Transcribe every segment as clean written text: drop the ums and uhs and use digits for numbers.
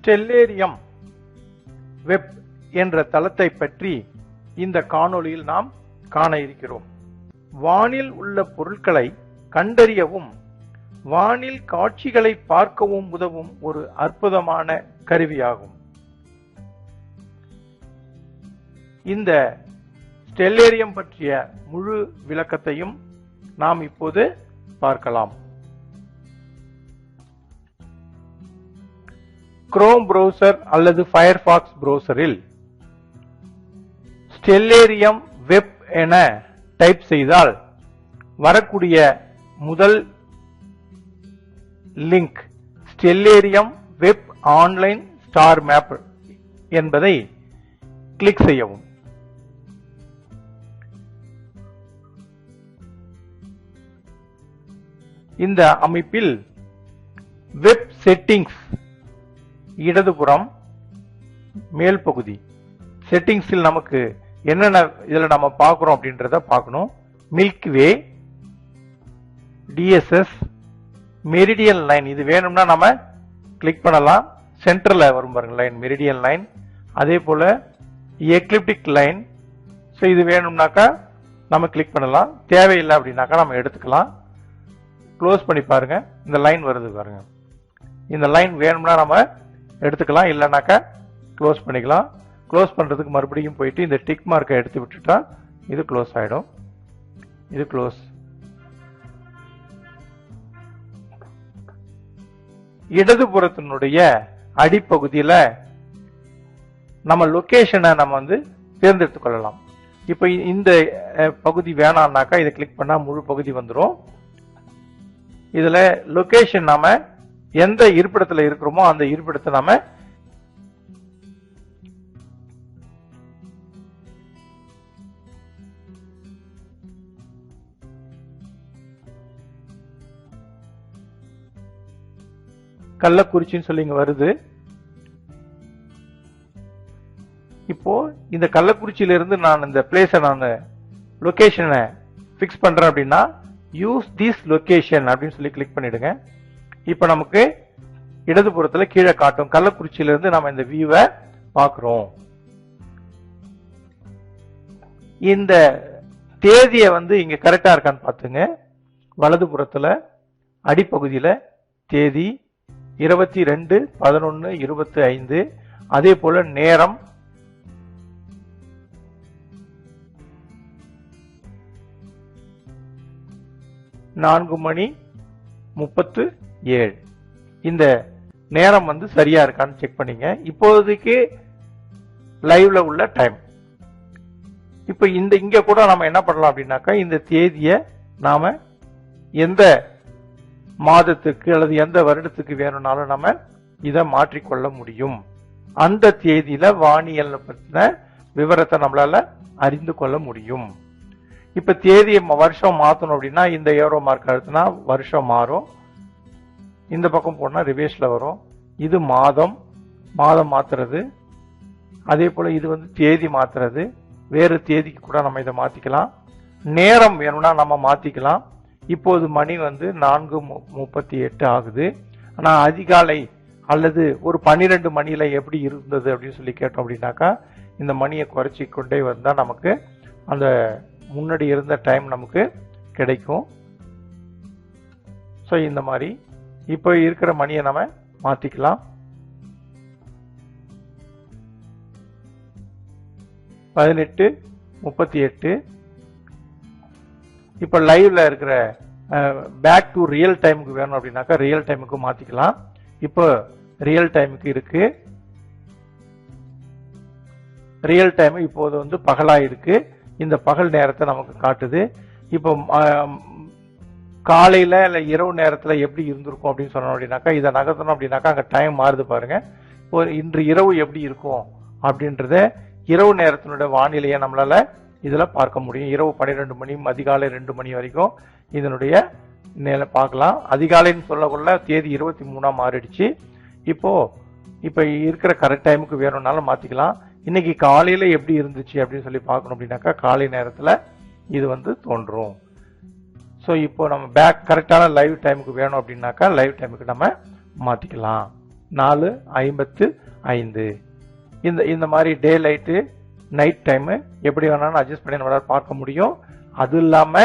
ஸ்டெல்லேரியம் web என்ற தளத்தை பற்றி இந்த காணொளியில் நாம் காண இருக்கிறோம். வானில் உள்ள பொருட்களை கண்டறியவும் வானில் காட்சிகளை பார்க்கவும் உதவும் ஒரு அற்புதமான கருவியாகும். இந்த ஸ்டெல்லேரியம் பற்றிய முழு விளக்கத்தையும் நாம் இப்போது பார்க்கலாம். குரோம் பிரவுசர் அல்லது ஃபயர்பாக்ஸ் பிரவுசரில் ஸ்டெல்லேரியம் வெப் என டைப் செய்தால் வரக்கூடிய முதல் link Stellarium web online star map என்பதை கிளிக் செய்யவும். இந்த அமைப்பில் வெப் செட்டிங்ஸ் இடதுபுறம் மேல் பகுதி செட்டிங்ஸில் நமக்கு என்னென்ன இதுல நம்ம பார்க்கிறோம் அப்படின்றத பார்க்கணும். மில்க்வே, டிஎஸ்எஸ், மெரிடியன் லைன் இது வேணும்னா நம்ம கிளிக் பண்ணலாம். சென்டர்ல வரும் பாருங்க லைன், மெரிடியன் லைன். அதே போல எக்லிப்டிக் லைன். ஸோ இது வேணும்னாக்கா நம்ம கிளிக் பண்ணலாம். தேவையில்லை அப்படின்னாக்கா நம்ம எடுத்துக்கலாம். க்ளோஸ் பண்ணி பாருங்க, இந்த லைன் வருது பாருங்க. இந்த லைன் வேணும்னா நம்ம எடுத்துக்கலாம், இல்லைனாக்கா க்ளோஸ் பண்ணிக்கலாம். க்ளோஸ் பண்றதுக்கு மறுபடியும் போயிட்டு இந்த டிக் மார்க்கை எடுத்து விட்டுட்டா இது க்ளோஸ் ஆயிடும். இது க்ளோஸ். இடதுபுறத்தினுடைய அடிப்பகுதியில நம்ம லொகேஷனை நம்ம தேர்ந்தெடுத்துக் கொள்ளலாம். இப்ப இந்த பகுதி வேணாம்னாக்கா இதை கிளிக் பண்ணா முழு பகுதி வந்துடும். இதுல லொகேஷன் நாம எந்த இருப்பிடத்துல இருக்கிறோமோ அந்த இருப்பிடத்தை நாம கள்ளக்குறிச்சின்னு சொல்லி இங்க வருது. இப்போ இந்த கள்ளக்குறிச்சியில இருந்து நான் இந்த பிளேஸை நான் லொகேஷனை பிக்ஸ் பண்றேன் அப்படின்னா யூஸ் திஸ் லொகேஷன் அப்படின்னு சொல்லி கிளிக் பண்ணிடுங்க. இப்ப நமக்கு இடதுபுறத்துல கீழே காட்டும் கள்ளக்குறிச்சியில இருந்து நம்ம இந்த வியூவை பார்க்கிறோம். இந்த தேதியை இங்க கரெக்டா இருக்கான்னு பாத்துங்க. வலதுபுறத்துல அடிப்பகுதியில தேதி 22/11/25. அதே போல நேரம் 4:37. இந்த நேரம் சரியா இருக்கான்னு செக் பண்ணீங்க. இப்போதைக்கு லைவ்ல உள்ள டைம். இப்ப இங்க கூட நாம என்ன பண்ணலாம் அப்படின்னாக்கா இந்த தேதியை நாம எந்த மாதத்துக்கு அல்லது எந்த வருடத்துக்கு வேணும்னாலும் நம்ம இதை மாற்றிக்கொள்ள முடியும். அந்த தேதியில வானியல் பற்றின விவரத்தை நம்மளால அறிந்து கொள்ள முடியும். இப்ப தேதியை வருஷம் மாத்தணும் அப்படின்னா இந்த ஏரோ மார்க் அழுத்தினா வருஷம் மாறும். இந்த பக்கம் போனா ரிவேர்ஸ்ல வரும். இது மாதம் மாத்துறது. அதே போல இது தேதி மாத்துறது. வேறு தேதிக்கு கூட நம்ம இதை மாத்திக்கலாம். நேரம் வேணும்னா நம்ம மாத்திக்கலாம். இப்போது மணி 4:38 ஆகுது. ஆனா அதிகாலை அல்லது ஒரு 12 மணியில எப்படி இருந்தது அப்படின்னு சொல்லி கேட்டோம் அப்படின்னாக்கா இந்த மணியை குறைச்சி கொண்டே வந்தா நமக்கு அந்த முன்னாடி இருந்த டைம் நமக்கு கிடைக்கும். ஸோ இந்த மாதிரி இப்போ இருக்கிற மணியை நம்ம மாத்திக்கலாம். 18:38. இப்ப லைவ்ல இருக்கிற பேக் டு ரியல் டைமுக்கு வேணும் அப்படின்னாக்கா ரியல் டைமுக்கு மாத்திக்கலாம். இப்போ ரியல் டைமுக்கு இருக்கு. ரியல் டைம் இப்போது பகலா இருக்கு. இந்த பகல் நேரத்தை நமக்கு காட்டுது. இப்போ காலையில இல்ல இரவு நேரத்துல எப்படி இருந்திருக்கும் அப்படின்னு சொன்னோம் அப்படின்னாக்கா இதை நகர்த்தணும் அப்படின்னாக்கா அங்க டைம் மாறுது பாருங்க. இன்று இரவு எப்படி இருக்கும் அப்படின்றத இரவு நேரத்தினுடைய வானிலையை நம்மளால இதுல பார்க்க முடியும். இரவு 12 மணி அதிகாலை 2 மணி வரைக்கும் இதனுடைய பார்க்கலாம். அதிகாலைன்னு சொல்லக்குள்ள தேதி 23 மாறிடுச்சு. இப்போ இருக்கிற கரெக்ட் டைமுக்கு வேணும்னாலும் மாத்திக்கலாம். இன்னைக்கு காலையில எப்படி இருந்துச்சு அப்படின்னு சொல்லி பார்க்கணும் அப்படின்னாக்கா காலை நேரத்துல இது தோன்றும். ஸோ இப்போ நம்ம பேக் கரெக்டான லைவ் டைமுக்கு வேணும் அப்படின்னாக்கா லைவ் டைமுக்கு நம்ம மாத்திக்கலாம். 4:55. இந்த மாதிரி டே லைட்டு நைட் டைம் எப்படி வேணாலும் அட்ஜஸ்ட் பண்ணி நம்மளால பார்க்க முடியும். அது இல்லாம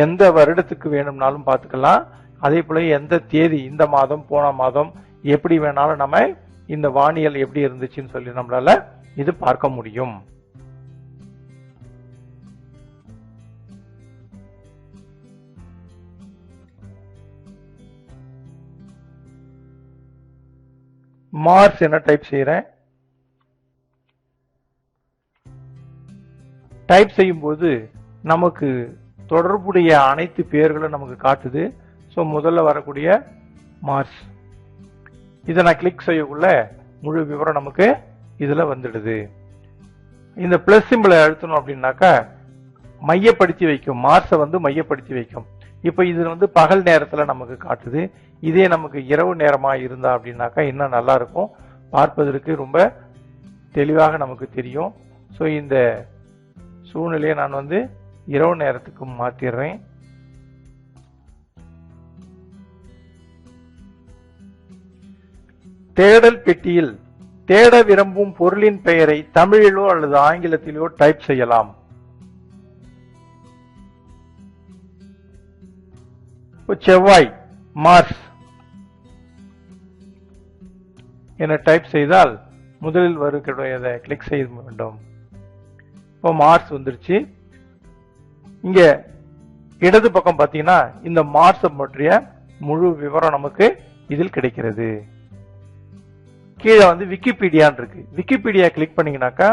எந்த வருடத்துக்கு வேணும்னாலும் பார்த்துக்கலாம். அதே போல எந்த தேதி, இந்த மாதம் போன மாதம் எப்படி வேணாலும் நம்ம இந்த வானியல் எப்படி இருந்துச்சுன்னு சொல்லி நம்மளால இது பார்க்க முடியும். மார்ஸ் என்ன டைப் செய்யறேன். டைப் செய்யும்போது நமக்கு தொடர்புடைய அனைத்து பெயர்களும் நமக்கு காட்டுது. ஸோ முதல்ல வரக்கூடிய மார்ஸ், இதை நான் கிளிக் செய்யக்குள்ள முழு விவரம் நமக்கு இதுல வந்துடுது. இந்த பிளஸ் சிம்பிளை அழுத்தணும் அப்படின்னாக்கா மையப்படுத்தி வைக்கும், மார்ஸை மையப்படுத்தி வைக்கும். இப்ப இது பகல் நேரத்துல நமக்கு காட்டுது. இதே நமக்கு இரவு நேரமா இருந்தா அப்படின்னாக்கா இன்னும் நல்லா இருக்கும், பார்ப்பதற்கு ரொம்ப தெளிவாக நமக்கு தெரியும். ஸோ இந்த சூழ்நிலையை நான் இரவு நேரத்துக்கு மாத்திடுறேன். தேடல் பெட்டியில் தேட விரும்பும் பொருளின் பெயரை தமிழிலோ அல்லது ஆங்கிலத்திலோ டைப் செய்யலாம். செவ்வாய், மார்ஸ் என டைப் செய்தால் முதலில் வருகிறத கிளிக் செய்ய வேண்டும். இப்போ மார்ஸ் வந்துருச்சு. இங்க இடது பக்கம் பாத்தீங்கன்னா இந்த மார்ஸ் பற்றிய முழு விவரம் நமக்கு இதில் கிடைக்கிறது. கீழே விக்கிபீடியான்னு இருக்கு. விக்கிபீடியா கிளிக் பண்ணீங்கன்னாக்கா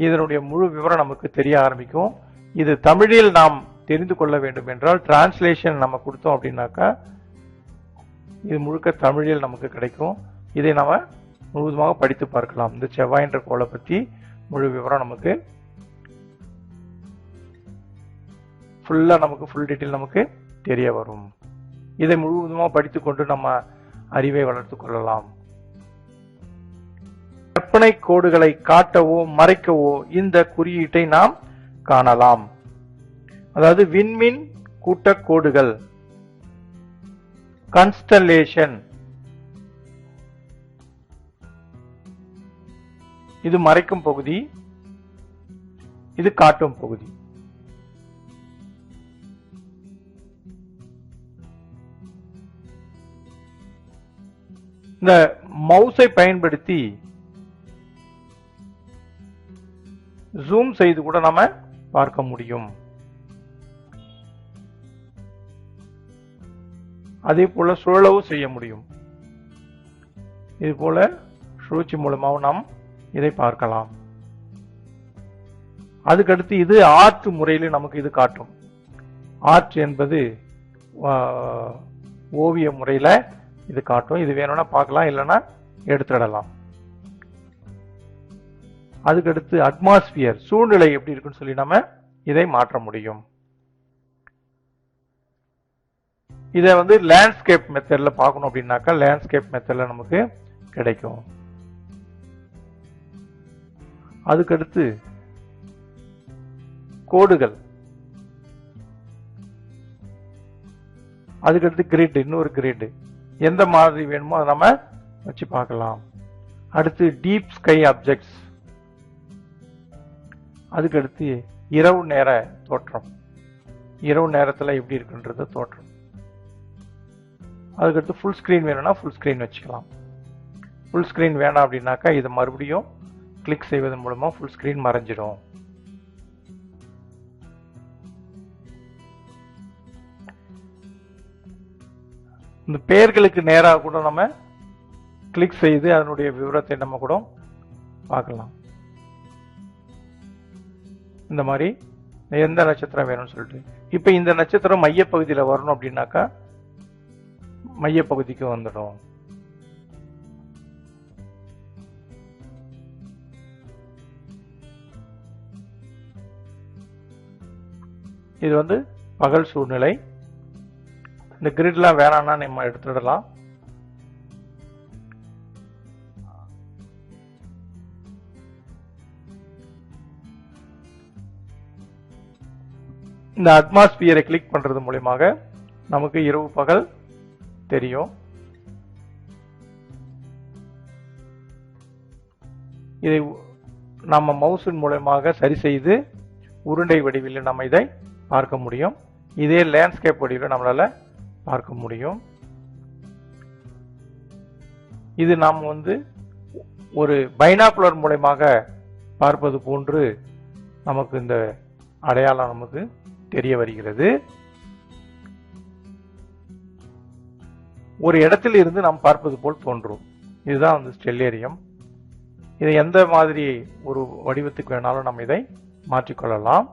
இதனுடைய முழு விவரம் நமக்கு தெரிய ஆரம்பிக்கும். இது தமிழில் நாம் தெரிந்து கொள்ள வேண்டும் என்றால் டிரான்ஸ்லேஷன் நம்ம கொடுத்தோம் அப்படின்னாக்கா இது முழுக்க தமிழில் நமக்கு கிடைக்கும். இதை நாம முழுவதுமாக படித்து பார்க்கலாம். இந்த செவ்வாய் என்ற கோளை பத்தி முழு விவரம் நமக்கு ஃபுல் டீட்டெயில் நமக்கு தெரிய வரும். இதை முழுவதுமாக படித்துக்கொண்டு நம்ம அறிவை வளர்த்துக் கொள்ளலாம். கற்பனை கோடுகளை காட்டவோ மறைக்கவோ இந்த குறியீட்டை நாம் காணலாம். அதாவது விண்மீன் கூட்டக் கோடுகள், கன்ஸ்டலேஷன், இது மறைக்கும் பகுதி, இது காட்டும் பகுதி. இந்த மவுஸை பயன்படுத்தி ஜூம் செய்து கூட நாம பார்க்க முடியும். அதே போல சுழலவும் செய்ய முடியும். இது போல சுழற்சி மூலமாகவும் நாம் இதை பார்க்கலாம். அதுக்கடுத்து இது ஆர்ட் முறையில் நமக்கு இது காட்டும். ஆர்ட் என்பது ஓவிய முறையில இது காட்டும். இது வேணும்னா பார்க்கலாம், இல்லைன்னா எடுத்துடலாம். அதுக்கடுத்து அட்மாஸ்பியர், சூழ்நிலை எப்படி இருக்குன்னு சொல்லி நம்ம இதை மாற்ற முடியும். இதை லேண்ட்ஸ்கேப் மெத்தட்ல பார்க்கணும் அப்படின்னாக்கா லேண்ட்ஸ்கேப் மெத்தட்ல நமக்கு கிடைக்கும். அதுக்கடுத்து கோடுகள், அதுக்கடுத்து கிரிட், இன்னொரு கிரிட், எந்த மாதிரி வேணுமோ அதை நம்ம வச்சு பார்க்கலாம். அடுத்து டீப் ஸ்கை ஆப்ஜெக்ட்ஸ், அதுக்கடுத்து இரவு நேர தோற்றம், இரவு நேரத்துல எப்படி இருக்குன்றது தோற்றம். அதுக்கடுத்து ஃபுல் ஸ்கிரீன் வேணும்னா ஃபுல் ஸ்கிரீன் வச்சுக்கலாம். ஃபுல் ஸ்கிரீன் வேணாம் அப்படின்னாக்கா இதை மறுபடியும் கிளிக் செய்வதன் மூலமா ஃபுல் ஸ்கிரீன் மறைஞ்சிடும். இந்த பெயர்களுக்கு நேராக கூட நம்ம கிளிக் செய்து அதனுடைய விவரத்தை நம்ம கூட பார்க்கலாம். இந்த மாதிரி எந்த நட்சத்திரம் வேணும்னு சொல்லிட்டு இப்ப இந்த நட்சத்திரம் மையப்பகுதியில வரணும் அப்படின்னாக்கா மையப்பகுதிக்கு வந்துடும். இது பகல் சூழ்நிலை. இந்த கிரிட்லாம் வேணாம்னா நம்ம எடுத்துடலாம். இந்த அட்மாஸ்பியரை கிளிக் பண்றது மூலமாக நமக்கு இரவு பகல் தெரியும். இதை நம்ம மவுஸின் மூலமாக சரி செய்து உருண்டை வடிவில் நம்ம இதை பார்க்க முடியும். இதே லேண்ட்ஸ்கேப் வடிவில் நம்மளால பார்க்க முடியும். இது நாம் ஒரு பைனாகுலர் மூலமாக பார்ப்பது போன்று நமக்கு இந்த அடையாளம் நமக்கு தெரிய வருகிறது. ஒரு இடத்தில் இருந்து நாம் பார்ப்பது போல் தோன்றும். இதுதான் ஸ்டெல்லேரியம். இதை எந்த மாதிரி ஒரு வடிவத்துக்கு வேணாலும் நம்ம இதை மாற்றிக்கொள்ளலாம்.